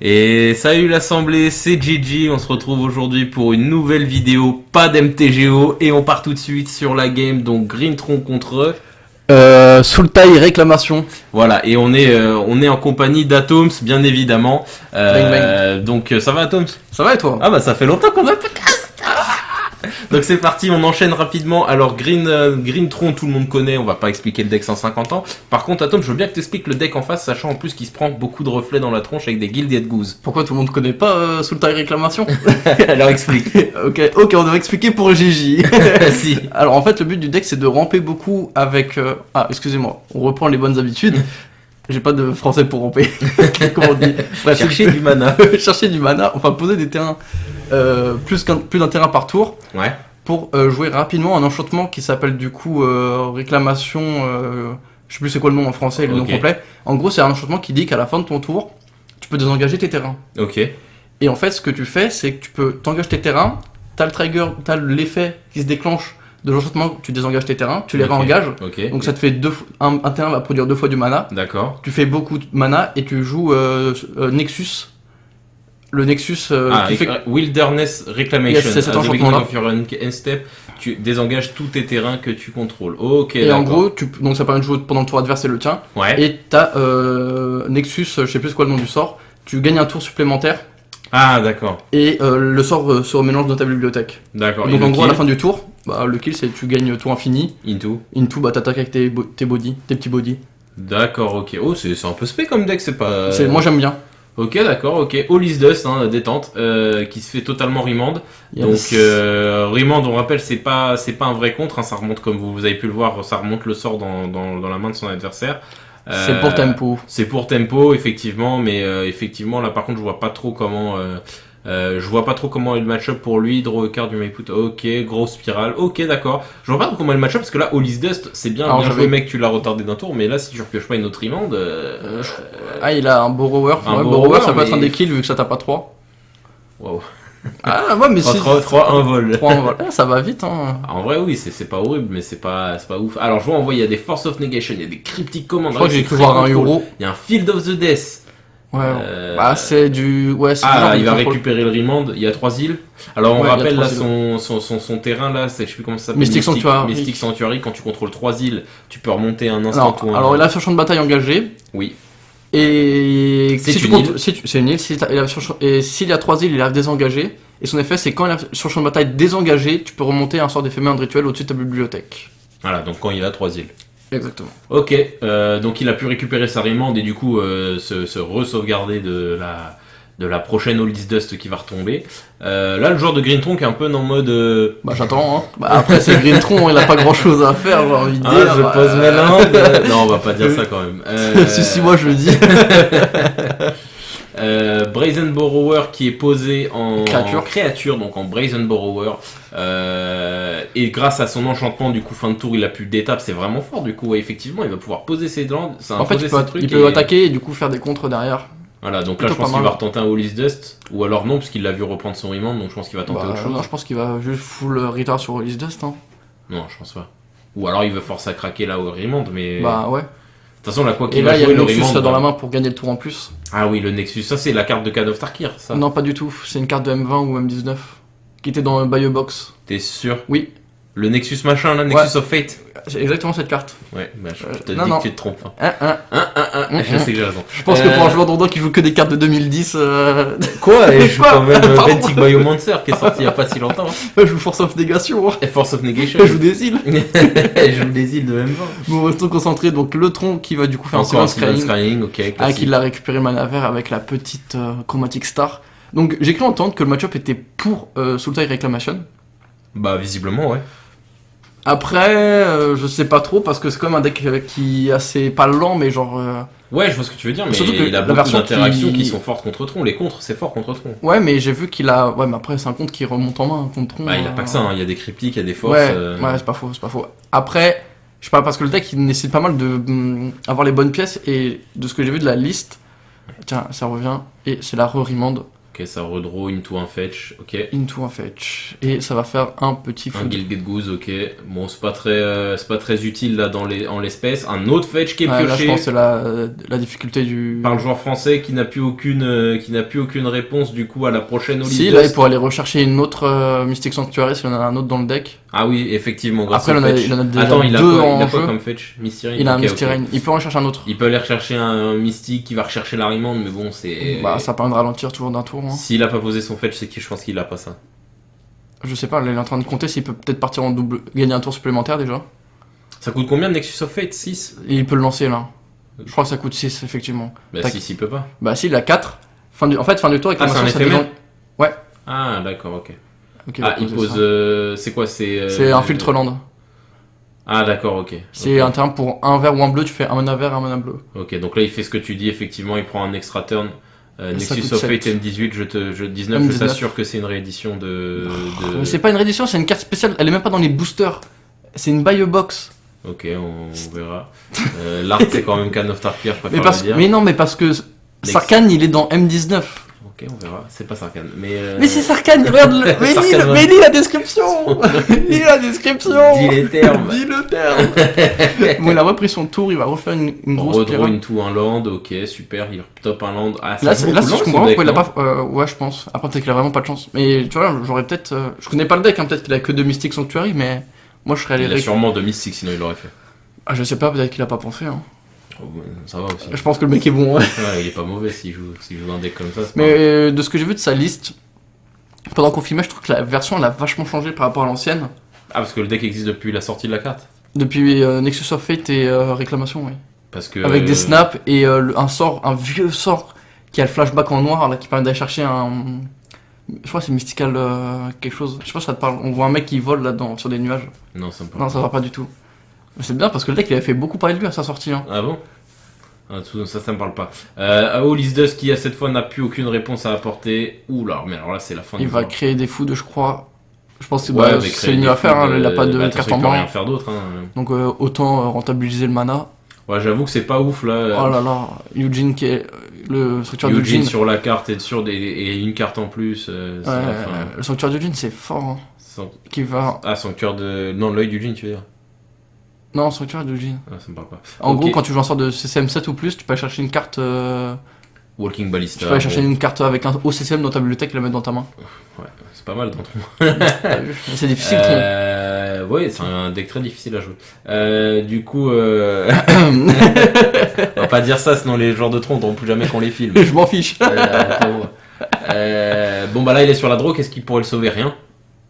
Et salut l'assemblée, c'est Gigi, on se retrouve aujourd'hui pour une nouvelle vidéo, pas d'MTGO, et on part tout de suite sur la game, donc Greentron contre... Sultai réclamation. Voilà, et on est en compagnie d'Atoms, bien évidemment. Bang, bang. Donc ça va Atoms? Ça va et toi? Ah bah ça fait longtemps qu'on a podcast. Donc c'est parti, on enchaîne rapidement. Alors Greentron, tout le monde connaît, on va pas expliquer le deck 150 ans. Par contre Atom, je veux bien que tu expliques le deck en face, sachant en plus qu'il se prend beaucoup de reflets dans la tronche avec des Gilded Goose. Pourquoi tout le monde connaît pas Sultai réclamation? Alors explique. ok, on devrait expliquer pour Gigi. Si. Alors en fait le but du deck c'est de ramper beaucoup avec... Ah excusez-moi, on reprend les bonnes habitudes. J'ai pas de français pour ramper. Comment on dit? Bref, Chercher du mana. chercher du mana, enfin poser des terrains, plus d'un terrain par tour. Ouais. Pour jouer rapidement un enchantement qui s'appelle du coup réclamation, je sais plus c'est quoi le nom en français, le nom complet. En gros c'est un enchantement qui dit qu'à la fin de ton tour, tu peux désengager tes terrains. Ok. Et en fait ce que tu fais c'est que tu peux t'engager tes terrains, t'as le trigger, t'as l'effet qui se déclenche de l'enchantement, tu désengages tes terrains, tu les réengages. Ok. Donc ça te fait un terrain va produire 2 fois du mana. D'accord. Tu fais beaucoup de mana et tu joues Nexus. Le Nexus qui fait... Wilderness Reclamation. Yes, c'est cet enchantement-là. Of your end step, tu désengages tous tes terrains que tu contrôles. Ok. Et en gros, donc ça permet de jouer pendant le tour adverse et le tien. Ouais. Et t'as Nexus, je sais plus c'est quoi le nom du sort. Tu gagnes un tour supplémentaire. Ah d'accord. Et le sort se remélange dans ta bibliothèque. D'accord. Donc en gros, à la fin du tour, le kill c'est tu gagnes tour infini. Into, t'attaques avec tes petits body. d'accord, ok. Oh, c'est un peu spé comme deck, c'est pas... Moi j'aime bien. Ok, d'accord, ok. All is Dust, hein, détente, qui se fait totalement remand. Yes. Donc, remand, on rappelle, c'est pas un vrai contre, hein, ça remonte, comme vous avez pu le voir, ça remonte le sort dans la main de son adversaire. C'est pour tempo. C'est pour tempo, effectivement, mais effectivement, là par contre, je vois pas trop comment... je vois pas trop comment est le match-up pour lui. Draw a card, you may put. Ok, grosse spirale. Ok, d'accord. Je vois pas trop comment est le match-up parce que là, All is Dust, c'est bien. Alors, bien joué, mec, tu l'as retardé d'un tour. Mais là, si tu repioches pas une autre remand. Il a un borrower. Borrower, ça peut mais... être un des kills vu que ça tape pas 3. Waouh. Ah ouais, mais c'est. 3, 1 vol. 3 en vol. Ça va vite, hein. En vrai, oui, c'est pas horrible, mais c'est pas ouf. Alors, je vois, on voit, il y a des Force of Negation, il y a des Cryptic Commands. Je crois que j'ai cru voir un euro. Il y a un Field of the Death. Ouais, c'est du. Ouais, c'est il va récupérer le remand. Il y a 3 îles. Alors on rappelle là son terrain là, je sais plus comment ça s'appelle. Mystic Sanctuary. Mystic Sanctuary. Quand tu contrôles 3 îles, tu peux remonter un instant ou un. Alors il a sur champ de bataille engagé. Oui. Et c'est si une île. C'est une île. Et s'il y a 3 îles, il a désengagé. Et son effet, c'est quand il a sur champ de bataille désengagé, tu peux remonter un sort d'éphémère rituel au-dessus de ta bibliothèque. Voilà, donc quand il a 3 îles. Exactement. Ok, donc il a pu récupérer sa remand et du coup se re-sauvegarder de la prochaine All is Dust qui va retomber. Là, le joueur de Greentron qui est un peu en mode... j'attends, hein. Après, c'est Greentron, il a pas grand-chose à faire, j'ai envie de dire. Je pose mes langues. Non, on va pas dire ça quand même. Si, moi je le dis. Brazen Borrower qui est posé en créature, donc en Brazen Borrower, et grâce à son enchantement, du coup fin de tour il a pu d'étape, c'est vraiment fort du coup, ouais, effectivement il va pouvoir poser ses landes, en fait il peut attaquer et du coup faire des contres derrière. Voilà, donc là je pense qu'il va retenter un All is Dust, ou alors non, parce qu'il l'a vu reprendre son remand, donc je pense qu'il va tenter autre chose. Non, je pense qu'il va juste full retard sur All is Dust, hein. Non, je pense pas. Ou alors il veut forcer à craquer là au remand, mais... ouais. De toute façon, là, quoi qu'il et là, va il y a jouer, le Nexus dans la main pour gagner le tour en plus. Ah oui, le Nexus, ça c'est la carte de Cad of Tarkir, ça. Non, pas du tout, c'est une carte de M20 ou M19 qui était dans le Box. T'es sûr? Oui. Le Nexus machin, là, Nexus of Fate. C'est exactement cette carte. Ouais, je te dis que tu te trompes. Je sais que j'ai raison. Je pense que pour un joueur d'Ordo qui joue que des cartes de 2010... Quoi? Et je joue quand même Ventic Biomancer qui est sorti il y a pas si longtemps. Je joue Force of Negation. Et Force of Negation. Je joue des îles. Je joue des îles de M20. Bon, restons concentrés. Donc le tronc qui va du coup faire un Silent Scrying, ok. Qu'il a récupéré le mana vert avec la petite Chromatic Star. Donc j'ai cru entendre que le match-up était pour Sultai Reclamation. Bah visiblement ouais. Après, je sais pas trop parce que c'est quand même un deck qui est assez pas lent, mais genre. Ouais, je vois ce que tu veux dire, mais surtout que il a beaucoup d'interactions qui sont fortes contre Tron. Les contres, c'est fort contre Tron. Ouais, mais j'ai vu qu'il a. Ouais, mais après, c'est un contre qui remonte en main contre Tron. Bah, il a pas que ça, hein. Il y a des cryptiques, il y a des forces. Ouais, c'est pas faux, Après, je sais pas, parce que le deck il nécessite pas mal de avoir les bonnes pièces et de ce que j'ai vu de la liste. Tiens, ça revient et c'est la re-remand. Ok, ça redraw into un fetch, ok. Into un fetch. Et ça va faire un petit Un food. Gilded Goose, ok. Bon, c'est pas très utile là en l'espèce. Un autre fetch qui est Ouais, là, je pioché pense que c'est la difficulté du... par le joueur français qui n'a plus aucune réponse du coup à la prochaine Holy Si, là, il pourrait aller rechercher une autre Mystic Sanctuary s'il y en a un autre dans le deck. Ah oui, effectivement, grâce Après, au fetch. il en a déjà Attends, il a deux quoi, en il a quoi jeu. comme fetch? Mystery. Il a un Ok, Mystery. ok. Il peut en chercher un autre. Il peut aller rechercher un Mystique qui va rechercher la Remand, mais bon, c'est. Bah, ça permet de ralentir toujours d'un tour. Hein. S'il a pas posé son fetch, c'est que je pense qu'il a pas ça. Je sais pas, là, il est en train de compter s'il peut peut-être partir en double, gagner un tour supplémentaire déjà. Ça coûte combien Nexus of Fate? 6? Et il peut le lancer là. Je crois que ça coûte 6, effectivement. Bah, Tac. 6, il peut pas. Bah, si, il a 4. En fait, fin du tour avec Ah, c'est un ça éphémère? Ouais. Ah, d'accord, ok. Ok, Ah, va il poser pose. ça. C'est quoi? C'est un filtre land. Ah, d'accord, ok. C'est Ok. un terme pour un vert ou un bleu, tu fais un mana vert, un mana bleu. Ok, donc là il fait ce que tu dis, effectivement, il prend un extra turn. Ça Nexus coûte of 7. Fate M18, 19, je M19. t'assure que c'est une réédition de. C'est pas une réédition, c'est une carte spéciale, elle est même pas dans les boosters. C'est une buy a box. Ok, on verra. L'art c'est quand même Can of Tarkir, je préfère le dire. Mais non, mais parce que Sarkhan il est dans M19. Ok, on verra. C'est pas Sarkhan, mais. Mais c'est Sarkhan, regarde le. Mais lis la description. Lis la description. Dis les termes. Dis le terme. Bon, il a repris son tour, il va refaire une grosse Redraw pyramide. into un land, ok, super, il top un land. Ah, Là, ça c'est- vaut là, beaucoup si de je land, comprends ce pourquoi il a deck, pas. Ouais, je pense. Après, peut-être qu'il a vraiment pas de chance. Mais tu vois, j'aurais peut-être. Je connais pas le deck, hein, peut-être qu'il a que 2 Mystic Sanctuary, mais moi je serais non allé. Il a sûrement 2 mystiques, sinon il l'aurait fait. Ah, je sais pas, peut-être qu'il a pas pensé. Hein. Oh, ouais, ça va aussi. Je pense que le mec est bon, ouais. Ouais, il est pas mauvais s'il joue un deck comme ça. c'est Mais pas- de ce que j'ai vu de sa liste, pendant qu'on filmait, je trouve que la version elle a vachement changé par rapport à l'ancienne. Ah, parce que le deck existe depuis la sortie de la carte. Depuis Nexus of Fate et Réclamation, oui. Parce que. Avec des snaps et un vieux sort qui a le flashback en noir là, qui permet d'aller chercher un. Je crois que c'est Mystical quelque chose. Je sais pas si ça te parle. On voit un mec qui vole là-dedans sur des nuages. Non, ça me parle Non, ça va pas du tout. Mais c'est bien parce que le deck il avait fait beaucoup parler de lui à sa sortie. Hein. Ah bon? Ah, ça me parle pas. Aolis Dust qui à cette fois n'a plus aucune réponse à apporter. Oula, mais alors là c'est la fin Il du va jeu. créer des foods, je crois. Je pense que Ouais, bah, mais c'est créer mieux des à faire. foules, Hein. Il a pas de bah, de toute carte façon, en il peut main. rien faire d'autre. Hein. Donc autant rentabiliser le mana. Ouais, j'avoue que c'est pas ouf là. Oh là là, Eugene qui est le sanctuaire Eugene d'Eugene. sur la carte et une carte en plus. C'est Ouais, la fin. le sanctuaire d'Eugene c'est fort. Hein. San- Qui va. Ah, sanctuaire de. Non, l'œil d'Eugene, tu veux dire? Non, sanctuaire d'Eugene. Ah, ça me parle pas. En Ok. gros, quand tu joues un sort de CCM7 ou plus, tu peux aller chercher une carte. Walking Ballista. Tu peux aller chercher bon. une carte avec un haut CCM dans ta bibliothèque et la mettre dans ta main. Ouais, c'est pas mal dans ton. C'est difficile, Tron. Ouais, c'est un deck très difficile à jouer. Du coup, on va pas dire ça, sinon les joueurs de Tron n'auront plus jamais qu'on les filme. Je m'en fiche. Bon bah là il est sur la draw, qu'est-ce qu'il pourrait le sauver? Rien.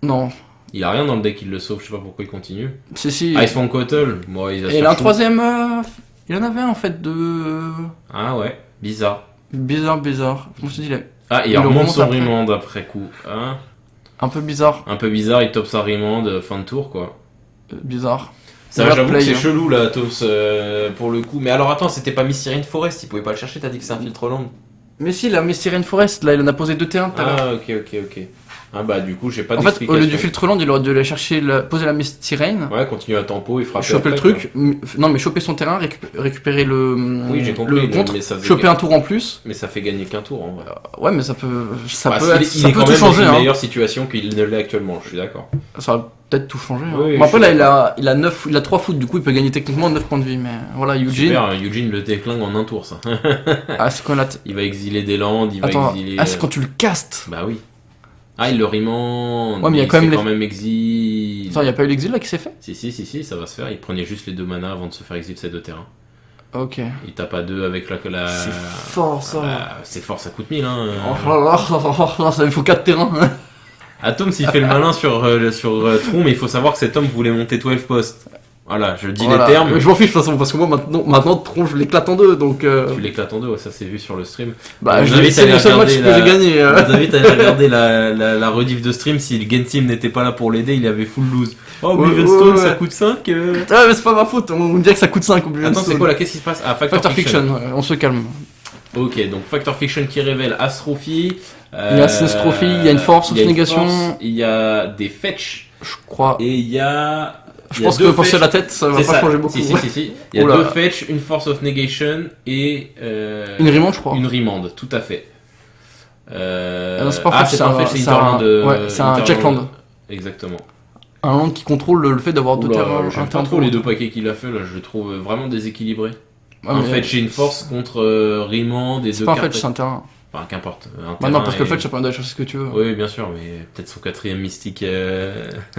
Non, Il a rien dans le deck, il le sauve, je sais pas pourquoi il continue. si. Icefonk Kotl, moi il a Et il a un troisième. Il en avait un en fait de. Ah ouais, bizarre. Bizarre. Je me suis dit, il est Ah, il Il le remonte remonte son après. remand après coup. Hein, un peu bizarre. un peu bizarre, il top sa remand, fin de tour quoi. Bizarre. Ça, Regarde j'avoue que play, c'est hein. chelou là, Tos, pour le coup. Mais alors attends, c'était pas Mystery Forest, il pouvait pas le chercher, t'as dit que c'est un filtre land. Mais si, la Mystery Forest, là, il en a posé 2 T1 tout à l'heure. Ah, ok. Ah bah du coup, j'ai pas En fait, d'explication. au lieu du filtre land, il aurait dû aller chercher, poser la Mystery Ouais, continue à tempo et frapper. choper le après, truc, non mais choper son terrain, récupérer le, J'ai le compris, contre, mais ça faisait choper un tour en plus. Mais ça fait gagner qu'un tour en vrai. Ouais, mais ça peut Bah, être, il ça est peut quand tout même changer. dans une Hein. meilleure situation qu'il ne l'est actuellement, je suis d'accord. Ça va peut-être tout changer. Hein. Oui, Bon, après je suis là, il a 3 foot, du coup il peut gagner techniquement 9 points de vie. Mais voilà, Eugene. Super, Eugene le déclingue en un tour ça. Ah, c'est quoi là Il va exiler des landes, il va Attends, exiler. c'est quand tu le castes. Bah oui. Ah, il le rimande. Ouais, mais il y a il quand même fait les- quand même exil. Attends, y a pas eu l'exil là qui s'est fait? Si, ça va se faire. Il prenait juste les 2 manas avant de se faire exil ses 2 terrains. Ok. Il tape à 2 avec la. C'est fort ça. C'est fort, ça coûte 1000 hein. Oh là là, ça il faut 4 terrains. Atom s'il fait le malin sur Tron, mais il faut savoir que cet homme voulait monter 12 postes. Voilà, je dis Voilà. les termes. Je m'en fiche de toute façon, parce que moi maintenant Tron, je l'éclate en deux, donc. Tu l'éclates en deux, ouais, ça s'est vu sur le stream. Bah, Je vous invite à c'est aller le seul match regarder que j'ai gagné. Je vous invite à aller regarder la rediff de stream. Si le Game Team n'était pas là pour l'aider, il avait full lose. Oh, Ouais, Rivenstone, ouais. ça coûte 5. Ah, mais c'est pas ma faute, on dirait que ça coûte 5 au Attends, c'est quoi là? Qu'est-ce qui se passe? Ah, Factor Fiction, ouais, on se calme. Ok, donc Factor Fiction qui révèle Astrophy. Il y a Astrophy, il y a une force of négation. Il y a des fetch. Je crois. Et il y a. Je pense que penser à la tête, ça va C'est pas ça. changer beaucoup. Si. Il y a Oula. 2 fetch, une force of negation et. Une remand, je crois. Une remand, tout à fait. non, c'est pas un fetch, c'est un fetch, c'est un Hinterland. check land. Exactement. Un land qui contrôle le fait d'avoir deux terrains. J'aime pas trop les deux paquets qu'il a fait là, je le trouve vraiment déséquilibré. Un fetch et une force contre Remand des deux cartes. C'est pas un fetch, c'est un terrain. Enfin, qu'importe. Non, parce que le fetch, ça permet d'aller chercher ce que tu veux. Oui, bien sûr, mais peut-être son quatrième mystique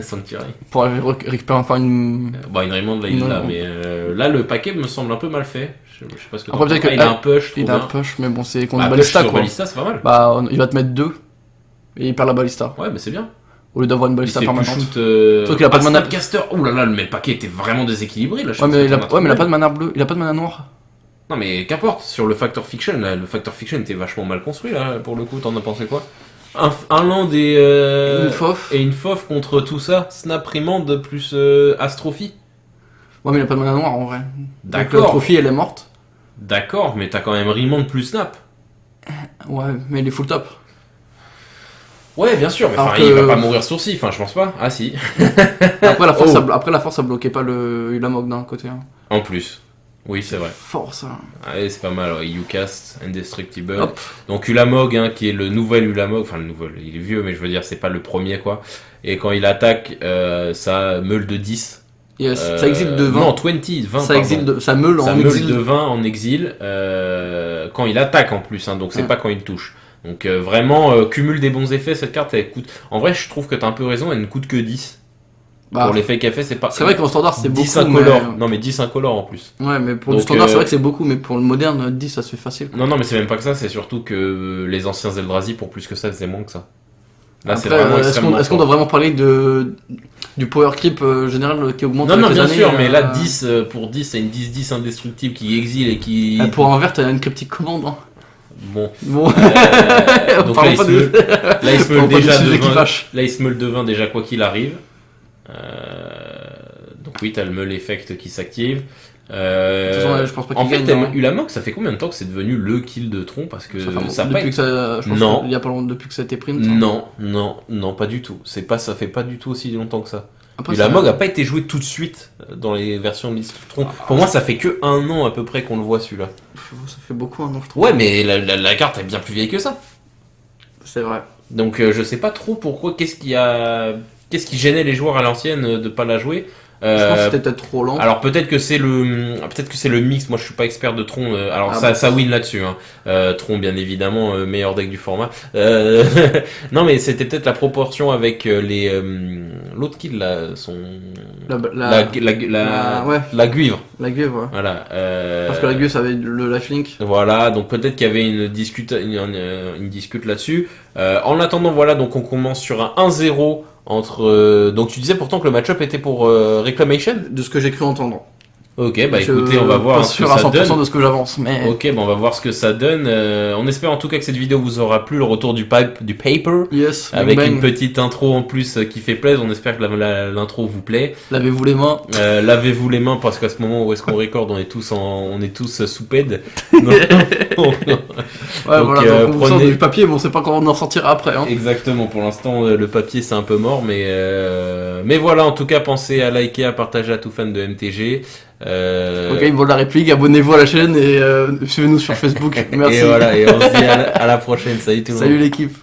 Sanctuary. Pour aller récupérer enfin une. Une Remand là, il l'a, mais là, le paquet me semble un peu mal fait. Je sais pas ce que après, il a un push. Il a un push, mais bon, c'est contre Ballista. quoi. Ballista, c'est pas mal. Il va te mettre 2 et il perd la Ballista. Ouais, mais c'est bien. Au lieu d'avoir une Ballista permanente. Sauf qu'il a pas de mana. Snapcaster. Ouh là là, mais le paquet était vraiment déséquilibré là. Ouais, mais il a pas de mana bleu, il a pas de mana noir. Non mais qu'importe, sur le Factor Fiction, là, le Factor Fiction était vachement mal construit là, pour le coup, t'en as pensé quoi? Un land et une FOF contre tout ça, Snap Remand plus Astrophy. Ouais mais il a pas de mana noir en vrai. D'accord. L'Astrophy elle est morte. D'accord, mais t'as quand même Remand plus Snap. Ouais, mais il est full top. Ouais bien sûr, mais il va pas mourir sourcil, enfin je pense pas. Ah si. Après la force ça bloquait pas le Ulamog d'un côté. Hein. En plus. Oui, c'est vrai. Force. Allez, c'est pas mal. Ouais. Ucast, Indestructible. Hop. Donc Ulamog, qui est le nouvel Ulamog. Enfin, le nouvel, il est vieux, mais je veux dire, c'est pas le premier, quoi. Et quand il attaque, ça meule de 10. Yes, ça exile de 20. Non, 20. Ça meule en exil. Ça meule de 20 en exil quand il attaque en plus, hein, donc c'est pas quand il touche. Donc vraiment, cumule des bons effets, cette carte, elle coûte... En vrai, je trouve que t'as un peu raison, elle ne coûte que 10. Pour l'effet qu'elle fait, c'est pas. C'est vrai qu'en standard, c'est beaucoup. 10 incolores. Non, mais 10 incolores en plus. Ouais, mais pour le standard, c'est vrai que c'est beaucoup, mais pour le moderne, 10, ça se fait facile. Non, mais c'est même pas que ça, c'est surtout que les anciens Eldrazi, pour plus que ça, faisaient moins que ça. Là, après, c'est vraiment est-ce qu'on doit vraiment parler du power creep général qui augmente avec les années? Non, bien sûr, mais là, 10 pour 10, c'est une 10-10 indestructible qui exile et qui. Pour un vert, t'as une cryptique commande. Hein. Bon. Donc là, il se meule déjà de 20. Là, il se meule de 20 déjà, quoi qu'il arrive. Donc oui, t'as le meule effect qui s'active. De toute façon, je pense pas qu'il gagne. En fait, Ulamog, ça fait combien de temps que c'est devenu le kill de Tron? Parce que ça depuis que ça, je pense non. Il y a pas longtemps depuis que ça a été print. Non, pas du tout. Ça fait pas du tout aussi longtemps que ça. Après, Ulamog a pas été joué tout de suite dans les versions de liste Tron. Pour moi, ça fait que 1 an à peu près qu'on le voit celui-là. Ça fait beaucoup 1 an, je trouve. Ouais, mais la carte est bien plus vieille que ça. C'est vrai. Donc je sais pas trop pourquoi, qu'est-ce qui gênait les joueurs à l'ancienne de pas la jouer. Je pense que c'était peut-être trop lent. Alors peut-être que c'est le mix. Moi je suis pas expert de Tron. Alors ça win là-dessus. Hein. Tron bien évidemment meilleur deck du format. Non mais c'était peut-être la proportion avec les l'autre kill là, la guivre. La guivre. Ouais. Voilà. Parce que la guivre ça avait le lifelink. Voilà. Donc peut-être qu'il y avait une discute là-dessus. En attendant voilà donc on commence sur un 1-0. Donc tu disais pourtant que le match-up était pour Reclamation? De ce que j'ai cru entendre. Ok, écoutez, on va voir ce que ça donne. Je suis à 100% de ce que j'avance, mais... Ok, on va voir ce que ça donne. On espère en tout cas que cette vidéo vous aura plu, le retour du paper. Yes, avec une petite intro en plus qui fait plaisir. On espère que l'intro vous plaît. Lavez-vous les mains. Lavez-vous les mains parce qu'à ce moment où est-ce qu'on recorde, on est tous sous pède. Ouais, donc, voilà, donc on sort du papier, mais on sait pas quand on en sortira après. Hein. Exactement, pour l'instant le papier c'est un peu mort, mais voilà, en tout cas pensez à liker, à partager à tout fan de MTG. Ok, il vaut la réplique, abonnez-vous à la chaîne et suivez-nous sur Facebook. Merci. Et voilà, et on se dit à la prochaine. Salut tout le monde. Salut l'équipe.